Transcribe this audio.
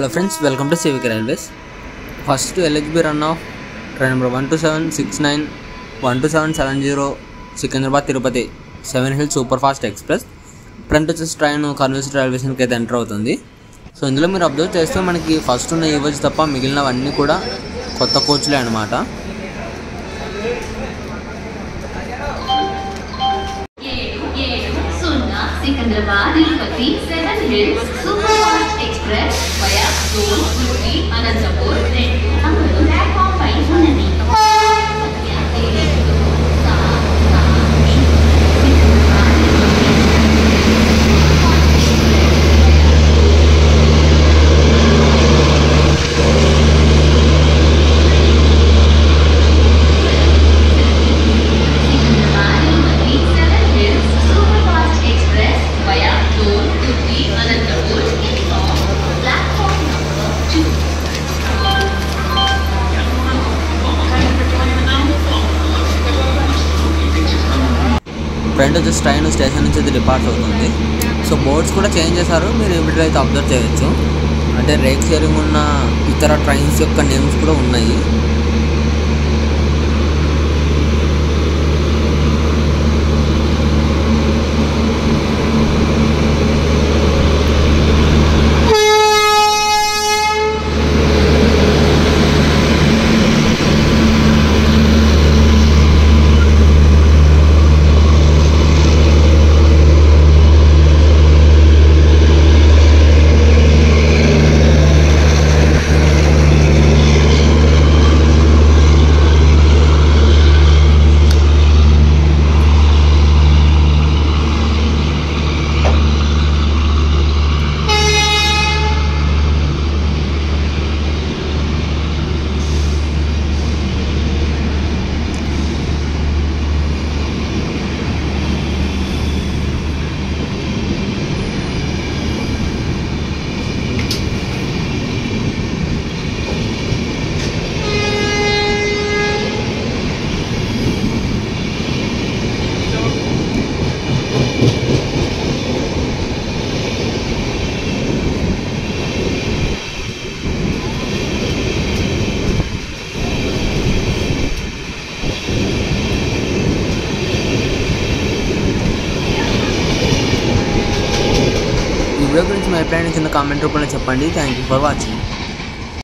Hello friends, welcome to CVK Railways. First to LHB run of train number 12769 12770 Secunderabad Tirupati 7 Hills Superfast Express. Front వచ్చేసి train Kurnool railway స్టేషన్కి అయితే enter అవుతుంది. So ఇందులో మీరు observe చేస్తే మనకి ఫస్ట్ ఉన్న ఈవెజ్ తప్ప మిగిలినవన్నీ కూడా కొత్త కోచ్లే అనమాట. Secunderabad Tirupati 7 Hills Superfast Express via Zone 50 Anantapur 2 Angalu platform 5 ఉన్నది. ఫ్రంట్ వచ్చేసి ట్రైన్ స్టేషన్ నుంచి అయితే డిపార్ట్ అవుతుంది. సో బోర్డ్స్ కూడా చేంజ్ చేశారు, మీరు ఈ వీడియో అయితే అబ్జర్వ్ చేయొచ్చు. అంటే రేక్ షేరింగ్ ఉన్న ఇతర ట్రైన్స్ యొక్క నేమ్స్ కూడా ఉన్నాయి. వీడియో గురించి మీ అభిప్రాయాన్ని కింద కామెంట్ రూపంలో చెప్పండి. Thank you for watching.